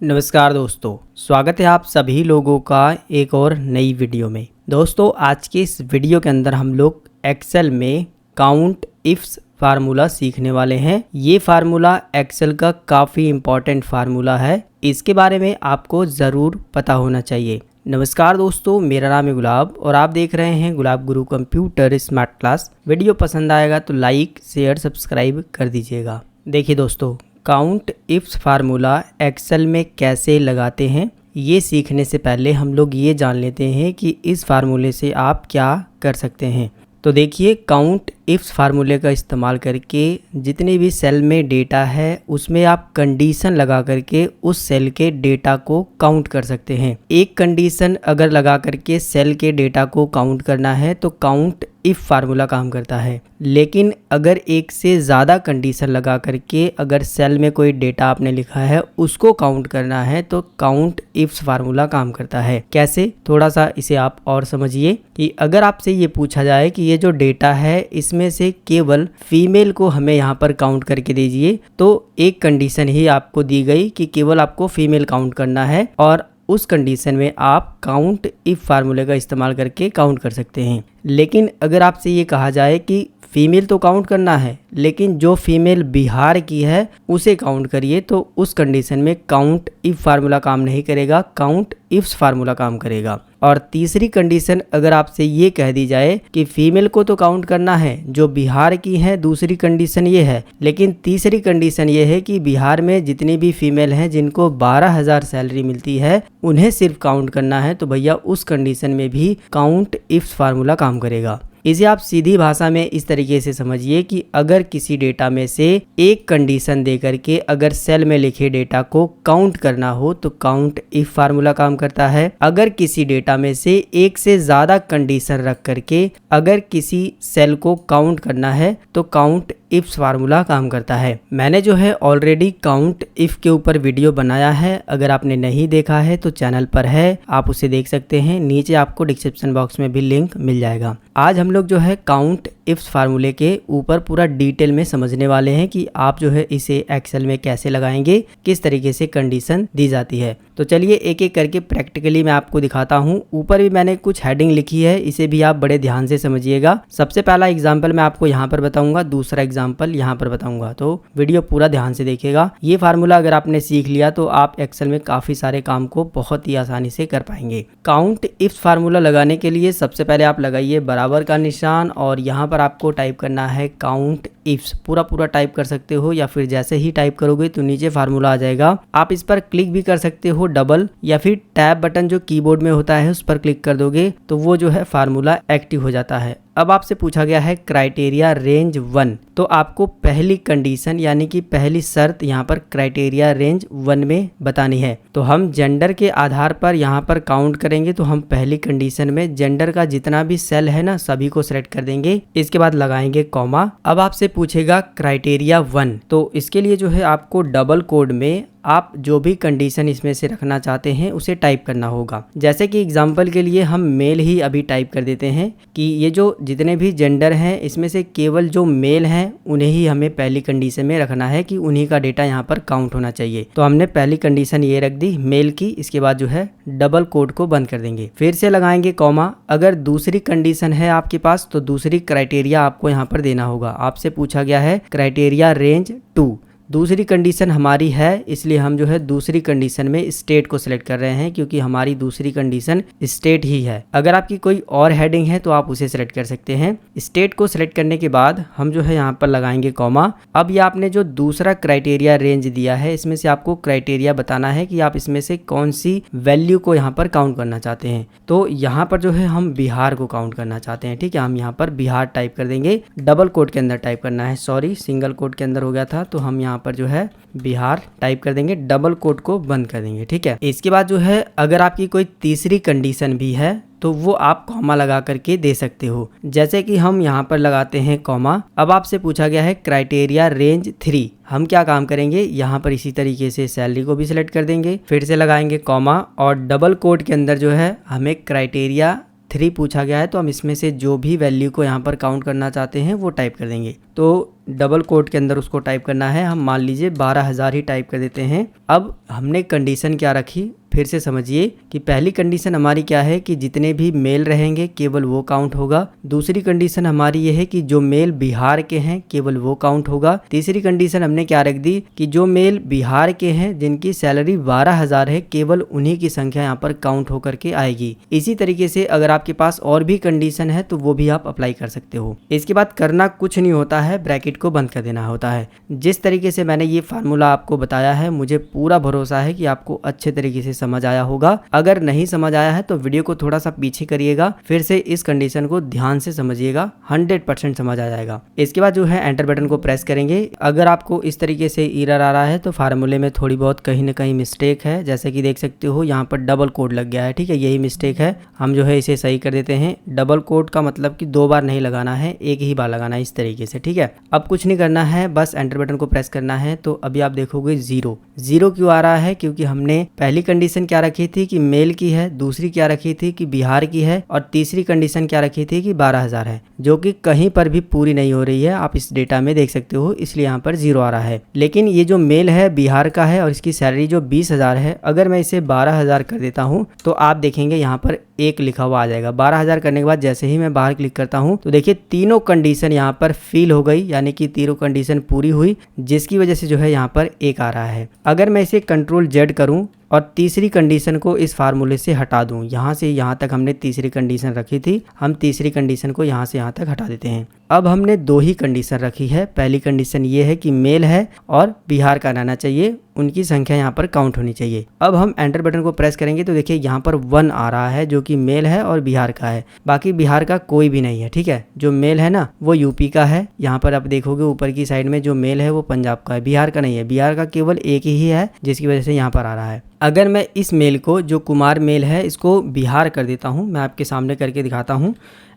नमस्कार दोस्तों, स्वागत है आप सभी लोगों का एक और नई वीडियो में। दोस्तों आज के इस वीडियो के अंदर हम लोग एक्सेल में काउंट इफ्स फार्मूला सीखने वाले हैं। ये फार्मूला एक्सेल का काफ़ी इम्पॉर्टेंट फार्मूला है, इसके बारे में आपको ज़रूर पता होना चाहिए। नमस्कार दोस्तों, मेरा नाम है गुलाब और आप देख रहे हैं गुलाब गुरु कंप्यूटर स्मार्ट क्लास। वीडियो पसंद आएगा तो लाइक शेयर सब्सक्राइब कर दीजिएगा। देखिए दोस्तों, काउंट इफ्स फार्मूला एक्सेल में कैसे लगाते हैं ये सीखने से पहले हम लोग ये जान लेते हैं कि इस फार्मूले से आप क्या कर सकते हैं। तो देखिए, काउंट इफ्स फार्मूले का इस्तेमाल करके जितने भी सेल में डेटा है उसमें आप कंडीशन लगा करके उस सेल के डेटा को काउंट कर सकते हैं। एक कंडीशन अगर लगा करके सेल के डेटा को काउंट करना है तो काउंट इफ फार्मूला काम करता है। लेकिन अगर एक से ज़्यादा कंडीशन लगा करके अगर सेल में कोई डेटा आपने लिखा है उसको काउंट करना है तो काउंट इफ्स फार्मूला काम करता है। कैसे, थोड़ा सा इसे आप और समझिए कि अगर आपसे ये पूछा जाए कि ये जो डेटा है इसमें से केवल फीमेल को हमें यहाँ पर काउंट करके दीजिए, तो एक कंडीशन ही आपको दी गई कि केवल आपको फीमेल काउंट करना है और उस कंडीशन में आप काउंट इफ फार्मूले का इस्तेमाल करके काउंट कर सकते हैं। लेकिन अगर आपसे ये कहा जाए कि फीमेल तो काउंट करना है लेकिन जो फीमेल बिहार की है उसे काउंट करिए, तो उस कंडीशन में काउंट इफ फार्मूला काम नहीं करेगा, काउंट इफ्स फार्मूला काम करेगा। और तीसरी कंडीशन अगर आपसे ये कह दी जाए कि फीमेल को तो काउंट करना है जो बिहार की है, दूसरी कंडीशन ये है, लेकिन तीसरी कंडीशन ये है कि बिहार में जितनी भी फीमेल हैं जिनको 12,000 सैलरी मिलती है उन्हें सिर्फ काउंट करना है, तो भैया उस कंडीशन में भी काउंट इफ्स फार्मूला काम करेगा। इसे आप सीधी भाषा में इस तरीके से समझिए कि अगर किसी डेटा में से एक कंडीशन दे करके अगर सेल में लिखे डेटा को काउंट करना हो तो काउंट इफ फार्मूला काम करता है। अगर किसी डेटा में से एक से ज़्यादा कंडीशन रख करके अगर किसी सेल को काउंट करना है तो काउंट इफ्स फार्मूला काम करता है। मैंने जो है ऑलरेडी काउंट इफ के ऊपर वीडियो बनाया है, अगर आपने नहीं देखा है तो चैनल पर है, आप उसे देख सकते हैं। नीचे आपको डिस्क्रिप्शन बॉक्स में भी लिंक मिल जाएगा। आज हम लोग जो है काउंट इफ्स फार्मूले के ऊपर पूरा डिटेल में समझने वाले हैं कि आप जो है इसे एक्सेल में कैसे लगाएंगे, किस तरीके से कंडीशन दी जाती है। तो चलिए एक एक करके प्रैक्टिकली मैं आपको दिखाता हूँ। ऊपर भी मैंने कुछ हेडिंग लिखी है, इसे भी आप बड़े ध्यान से समझिएगा। सबसे पहला एग्जाम्पल मैं आपको यहाँ पर बताऊंगा, दूसरा एग्जाम्पल यहाँ पर बताऊंगा, तो वीडियो पूरा ध्यान से देखिएगा। ये फार्मूला अगर आपने सीख लिया तो आप एक्सेल में काफी सारे काम को बहुत ही आसानी से कर पाएंगे। काउंट इफ्स फार्मूला लगाने के लिए सबसे पहले आप लगाइए बराबर का निशान और यहाँ पर आपको टाइप करना है काउंट इफ्स। पूरा टाइप कर सकते हो या फिर जैसे ही टाइप करोगे तो नीचे फार्मूला आ जाएगा। आप इस पर क्लिक भी कर सकते हो डबल, या फिर टैब बटन जो कीबोर्ड में होता है उस पर क्लिक कर दोगे तो वो जो है फार्मूला एक्टिव हो जाता है। अब आपसे पूछा गया है क्राइटेरिया रेंज 1, तो आपको पहली कंडीशन यानी कि पहली शर्त यहाँ पर क्राइटेरिया रेंज 1 में बतानी है। तो हम जेंडर के आधार पर यहाँ पर काउंट करेंगे, तो हम पहली कंडीशन में जेंडर का जितना भी सेल है ना सभी को सिलेक्ट कर देंगे, इसके बाद लगाएंगे कॉमा। अब आपसे पूछेगा क्राइटेरिया 1, तो इसके लिए जो है आपको डबल कोड में आप जो भी कंडीशन इसमें से रखना चाहते हैं उसे टाइप करना होगा। जैसे कि एग्जांपल के लिए हम मेल ही अभी टाइप कर देते हैं कि ये जो जितने भी जेंडर हैं इसमें से केवल जो मेल हैं उन्हें ही हमें पहली कंडीशन में रखना है कि उन्हीं का डेटा यहाँ पर काउंट होना चाहिए। तो हमने पहली कंडीशन ये रख दी मेल की, इसके बाद जो है डबल कोड को बंद कर देंगे, फिर से लगाएंगे कॉमा। अगर दूसरी कंडीशन है आपके पास तो दूसरी क्राइटेरिया आपको यहाँ पर देना होगा। आपसे पूछा गया है क्राइटेरिया रेंज 2, दूसरी कंडीशन हमारी है इसलिए हम जो है दूसरी कंडीशन में स्टेट को सिलेक्ट कर रहे हैं क्योंकि हमारी दूसरी कंडीशन स्टेट ही है। अगर आपकी कोई और हेडिंग है तो आप उसे सिलेक्ट कर सकते हैं। स्टेट को सिलेक्ट करने के बाद हम जो है यहाँ पर लगाएंगे कॉमा। अब ये आपने जो दूसरा क्राइटेरिया रेंज दिया है इसमें से आपको क्राइटेरिया बताना है कि आप इसमें से कौन सी वैल्यू को यहाँ पर काउंट करना चाहते हैं। तो यहाँ पर जो है हम बिहार को काउंट करना चाहते हैं, ठीक है। हम यहाँ पर बिहार टाइप कर देंगे, डबल कोट के अंदर टाइप करना है, सॉरी सिंगल कोट के अंदर हो गया था, तो हम यहाँ पर जो है बिहार टाइप कर देंगे, डबल कोट को बंद कर देंगे, ठीक है। इसके बाद जो है अगर आपकी कोई तीसरी कंडीशन भी है तो वो आप कॉमा लगा करके दे सकते हो, जैसे कि हम यहाँ पर लगाते हैं कॉमा। अब आपसे पूछा गया है क्राइटेरिया रेंज 3, हम क्या काम करेंगे यहाँ पर इसी तरीके से सैलरी को भी सिलेक्ट कर देंगे, फिर से लगाएंगे कॉमा और डबल कोट के अंदर जो है हमें क्राइटेरिया 3 पूछा गया है तो हम इसमें से जो भी वैल्यू को यहाँ पर काउंट करना चाहते हैं वो टाइप कर देंगे। तो डबल कोट के अंदर उसको टाइप करना है, हम मान लीजिए 12,000 ही टाइप कर देते हैं। अब हमने कंडीशन क्या रखी, फिर से समझिए कि पहली कंडीशन हमारी क्या है कि जितने भी मेल रहेंगे केवल वो काउंट होगा। दूसरी कंडीशन हमारी ये है कि जो मेल बिहार के हैं केवल वो काउंट होगा। तीसरी कंडीशन हमने क्या रख दी कि जो मेल बिहार के हैं जिनकी सैलरी 12,000 है केवल उन्हीं की संख्या यहाँ पर काउंट होकर के आएगी। इसी तरीके से अगर आपके पास और भी कंडीशन है तो वो भी आप अप्लाई कर सकते हो। इसके बाद करना कुछ नहीं होता है, ब्रैकेट को बंद कर देना होता है। जिस तरीके से मैंने ये फार्मूला आपको बताया है मुझे पूरा भरोसा है कि आपको अच्छे तरीके से समझ आया होगा। अगर नहीं समझ आया है तो वीडियो को थोड़ा सा पीछे करिएगा, फिर से इस कंडीशन को ध्यान से समझिएगा, 100% समझ आ जाएगा। इसके बाद जो है एंटर बटन को प्रेस करेंगे। अगर आपको इस तरीके से एरर आ रहा है तो फार्मूले में थोड़ी बहुत कहीं ना कहीं मिस्टेक है, जैसे कि देख सकते हो यहाँ पर डबल कोड लग गया है। ठीक है, यही मिस्टेक है, हम जो है इसे सही कर देते हैं। डबल कोड का मतलब कि 2 बार नहीं लगाना है, एक ही बार लगाना है इस तरीके से। ठीक है, अब कुछ नहीं करना है, बस एंटर बटन को प्रेस करना है। तो अभी आप देखोगे 0 क्यों आ रहा है, क्योंकि हमने पहली कंडीशन क्या रखी थी कि मेल की है, दूसरी क्या रखी थी कि बिहार की है, और तीसरी कंडीशन क्या रखी थी कि 12,000 है, जो कि कहीं पर भी पूरी नहीं हो रही है। आप इस डेटा में देख सकते हो, इसलिए यहाँ पर 0 आ रहा है। लेकिन ये जो मेल है बिहार का है और इसकी सैलरी जो 20,000 है, अगर मैं इसे 12,000 कर देता हूँ तो आप देखेंगे यहाँ पर 1 लिखा हुआ आ जाएगा। 12,000 करने के बाद जैसे ही मैं बाहर क्लिक करता हूँ तो देखिए तीनों कंडीशन यहाँ पर फिल हो गई, यानी कि तीनों कंडीशन पूरी हुई, जिसकी वजह से जो है यहाँ पर 1 आ रहा है। अगर मैं इसे कंट्रोल Z करूँ और तीसरी कंडीशन को इस फार्मूले से हटा दूं, यहाँ से यहाँ तक हमने तीसरी कंडीशन रखी थी, हम तीसरी कंडीशन को यहाँ से यहाँ तक हटा देते हैं। अब हमने 2 ही कंडीशन रखी है। पहली कंडीशन ये है कि मेल है और बिहार का रहना चाहिए, उनकी संख्या यहाँ पर काउंट होनी चाहिए। अब हम एंटर बटन को प्रेस करेंगे तो देखिए यहाँ पर 1 आ रहा है, जो कि मेल है और बिहार का है, बाकी बिहार का कोई भी नहीं है। ठीक है, जो मेल है ना वो यूपी का है, यहाँ पर आप देखोगे ऊपर की साइड में जो मेल है वो पंजाब का है, बिहार का नहीं है। बिहार का केवल 1 ही है, जिसकी वजह से यहाँ पर आ रहा है। अगर मैं इस मेल को, जो कुमार मेल है, इसको बिहार कर देता हूँ, मैं आपके सामने करके दिखाता हूँ।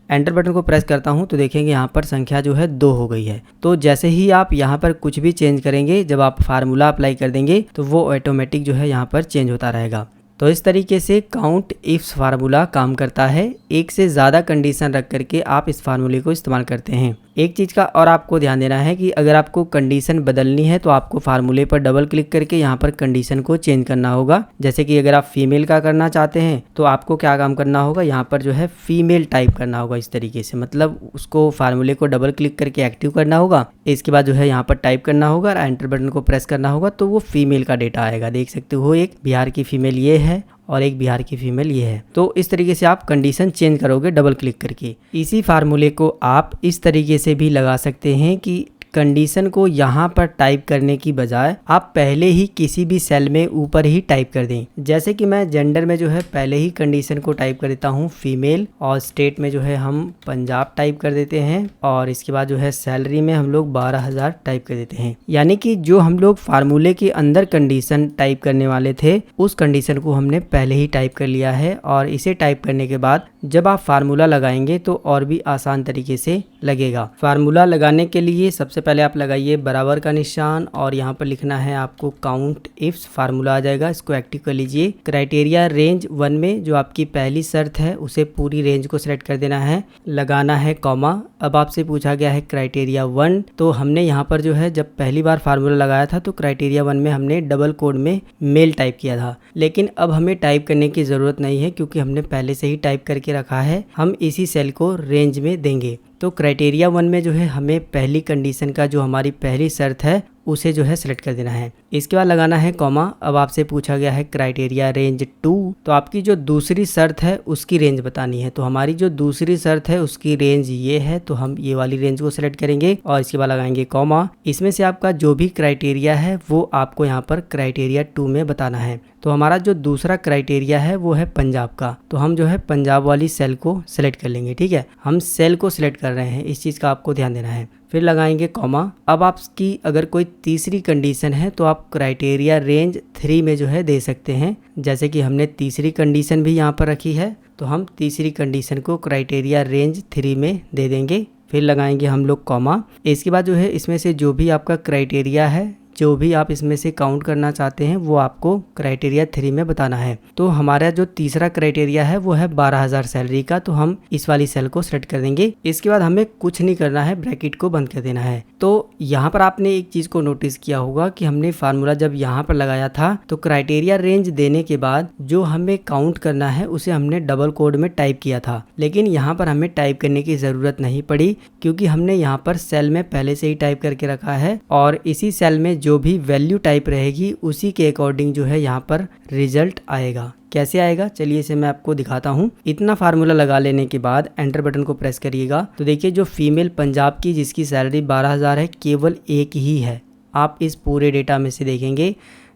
एंटर बटन को प्रेस करता हूँ तो देखेंगे यहाँ पर संख्या जो है 2 हो गई है। तो जैसे ही आप यहाँ पर कुछ भी चेंज करेंगे, जब आप फार्मूला अप्लाई कर देंगे तो वो ऑटोमेटिक जो है यहाँ पर चेंज होता रहेगा। तो इस तरीके से काउंट इफ्स फार्मूला काम करता है। एक से ज़्यादा कंडीशन रख करके आप इस फार्मूले को इस्तेमाल करते हैं। एक चीज़ का और आपको ध्यान देना है कि अगर आपको कंडीशन बदलनी है तो आपको फार्मूले पर डबल क्लिक करके यहाँ पर कंडीशन को चेंज करना होगा। जैसे कि अगर आप फीमेल का करना चाहते हैं तो आपको क्या काम करना होगा, यहाँ पर जो है फीमेल टाइप करना होगा इस तरीके से, मतलब उसको फार्मूले को डबल क्लिक करके एक्टिव करना होगा। इसके बाद जो है यहाँ पर टाइप करना होगा और एंटर बटन को प्रेस करना होगा, तो वो फीमेल का डेटा आएगा। देख सकते हो, एक बिहार की फीमेल ये है और एक बिहार की फीमेल ये है। तो इस तरीके से आप कंडीशन चेंज करोगे डबल क्लिक करके। इसी फार्मूले को आप इस तरीके से भी लगा सकते हैं कि कंडीशन को यहाँ पर टाइप करने की बजाय आप पहले ही किसी भी सेल में ऊपर ही टाइप कर दें। जैसे कि मैं जेंडर में जो है पहले ही कंडीशन को टाइप कर देता हूँ फीमेल, और स्टेट में जो है हम पंजाब टाइप कर देते हैं, और इसके बाद जो है सैलरी में हम लोग 12,000 टाइप कर देते हैं। यानी कि जो हम लोग फार्मूले के अंदर कंडीशन टाइप करने वाले थे उस कंडीशन को हमने पहले ही टाइप कर लिया है, और इसे टाइप करने के बाद जब आप फार्मूला लगाएंगे तो और भी आसान तरीके से लगेगा। फार्मूला लगाने के लिए सबसे पहले आप लगाइए बराबर का निशान, और यहाँ पर लिखना है आपको काउंट इफ्स, फार्मूला आ जाएगा, इसको एक्टिव कर लीजिए। क्राइटेरिया रेंज 1 में जो आपकी पहली शर्त है उसे पूरी रेंज को सिलेक्ट कर देना है, लगाना है कॉमा। अब आपसे पूछा गया है क्राइटेरिया 1, तो हमने यहाँ पर जो है जब पहली बार फार्मूला लगाया था तो क्राइटेरिया 1 में हमने डबल कोड में मेल टाइप किया था, लेकिन अब हमें टाइप करने की ज़रूरत नहीं है क्योंकि हमने पहले से ही टाइप करके रखा है। हम इसी सेल को रेंज में देंगे। तो क्राइटेरिया 1 में जो है हमें पहली कंडीशन का जो हमारी पहली शर्त है उसे जो है सिलेक्ट कर देना है। इसके बाद लगाना है कॉमा। अब आपसे पूछा गया है क्राइटेरिया रेंज 2, तो आपकी जो दूसरी शर्त है उसकी रेंज बतानी है। तो हमारी जो दूसरी शर्त है उसकी रेंज ये है, तो हम ये वाली रेंज को सिलेक्ट करेंगे और इसके बाद लगाएंगे कॉमा। इसमें से आपका जो भी क्राइटेरिया है वो आपको यहाँ पर क्राइटेरिया 2 में बताना है। तो हमारा जो दूसरा क्राइटेरिया है वो है पंजाब का, तो हम जो है पंजाब वाली सेल को सिलेक्ट कर लेंगे। ठीक है, हम सेल को सिलेक्ट कर रहे हैं, इस चीज़ का आपको ध्यान देना है। फिर लगाएंगे कॉमा। अब आपकी अगर कोई तीसरी कंडीशन है तो आप क्राइटेरिया रेंज 3 में जो है दे सकते हैं। जैसे कि हमने तीसरी कंडीशन भी यहाँ पर रखी है, तो हम तीसरी कंडीशन को क्राइटेरिया रेंज 3 में दे देंगे। फिर लगाएंगे हम लोग कॉमा। इसके बाद जो है इसमें से जो भी आपका क्राइटेरिया है जो भी आप इसमें से काउंट करना चाहते हैं वो आपको क्राइटेरिया 3 में बताना है। तो हमारा जो तीसरा क्राइटेरिया है वो है 12,000 सैलरी का, तो हम इस वाली सेल को सेलेक्ट कर देंगे। इसके बाद हमें कुछ नहीं करना है, ब्रैकेट को बंद कर देना है। तो यहाँ पर आपने एक चीज को नोटिस किया होगा कि हमने फार्मूला जब यहाँ पर लगाया था तो क्राइटेरिया रेंज देने के बाद जो हमें काउंट करना है उसे हमने डबल कोड में टाइप किया था, लेकिन यहाँ पर हमें टाइप करने की जरूरत नहीं पड़ी क्योंकि हमने यहाँ पर सेल में पहले से ही टाइप करके रखा है और इसी सेल में जो भी वैल्यू टाइप रहेगी उसी के अकॉर्डिंग जो है यहाँ पर रिजल्ट आएगा। कैसे आएगा चलिए इसे मैं आपको दिखाता हूँ। इतना फार्मूला लगा लेने के बाद एंटर बटन को प्रेस करिएगा तो देखिए जो फीमेल पंजाब की जिसकी सैलरी 12,000 है केवल एक ही है। आप इस पूरे डेटा में से देखेंगे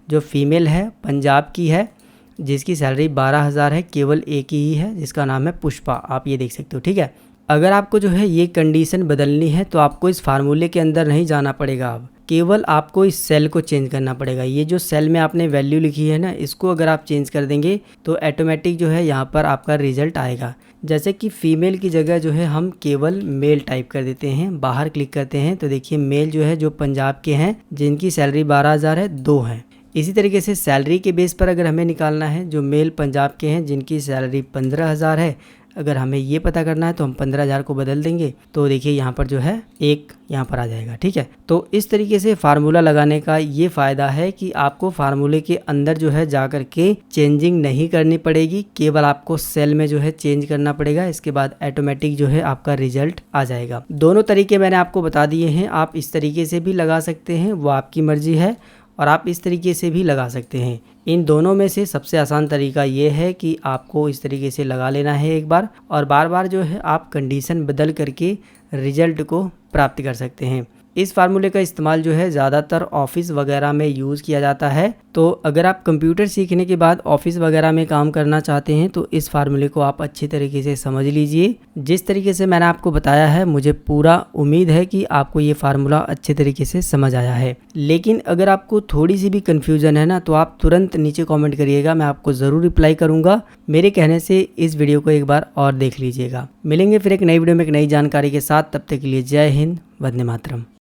जो फीमेल है पंजाब की है जिसकी सैलरी 12,000 है केवल एक ही है जिसका नाम है पुष्पा। आप ये देख सकते हो, ठीक है। अगर आपको जो है ये कंडीशन बदलनी है तो आपको इस फार्मूले के अंदर नहीं जाना पड़ेगा, अब केवल आपको इस सेल को चेंज करना पड़ेगा। ये जो सेल में आपने वैल्यू लिखी है ना, इसको अगर आप चेंज कर देंगे तो ऑटोमेटिक जो है यहाँ पर आपका रिजल्ट आएगा। जैसे कि फीमेल की जगह जो है हम केवल मेल टाइप कर देते हैं, बाहर क्लिक करते हैं तो देखिए मेल जो है जो पंजाब के हैं जिनकी सैलरी 12,000 है 2 हैं। इसी तरीके से सैलरी के बेस पर अगर हमें निकालना है जो मेल पंजाब के हैं जिनकी सैलरी 15,000 है, अगर हमें ये पता करना है तो हम 15,000 को बदल देंगे तो देखिए यहाँ पर जो है एक यहाँ पर आ जाएगा, ठीक है। तो इस तरीके से फार्मूला लगाने का ये फ़ायदा है कि आपको फार्मूले के अंदर जो है जा कर के चेंजिंग नहीं करनी पड़ेगी, केवल आपको सेल में जो है चेंज करना पड़ेगा। इसके बाद ऑटोमेटिक जो है आपका रिजल्ट आ जाएगा। दोनों तरीके मैंने आपको बता दिए हैं, आप इस तरीके से भी लगा सकते हैं, वो आपकी मर्जी है, और आप इस तरीके से भी लगा सकते हैं। इन दोनों में से सबसे आसान तरीका ये है कि आपको इस तरीके से लगा लेना है एक बार, और बार बार जो है आप कंडीशन बदल करके रिजल्ट को प्राप्त कर सकते हैं। इस फार्मूले का इस्तेमाल जो है ज़्यादातर ऑफिस वगैरह में यूज़ किया जाता है। तो अगर आप कंप्यूटर सीखने के बाद ऑफिस वगैरह में काम करना चाहते हैं तो इस फार्मूले को आप अच्छी तरीके से समझ लीजिए। जिस तरीके से मैंने आपको बताया है मुझे पूरा उम्मीद है कि आपको ये फार्मूला अच्छे तरीके से समझ आया है। लेकिन अगर आपको थोड़ी सी भी कन्फ्यूज़न है ना तो आप तुरंत नीचे कॉमेंट करिएगा, मैं आपको ज़रूर रिप्लाई करूँगा। मेरे कहने से इस वीडियो को एक बार और देख लीजिएगा। मिलेंगे फिर एक नई वीडियो में एक नई जानकारी के साथ, तब तक के लिए जय हिंद, वंदे मातरम।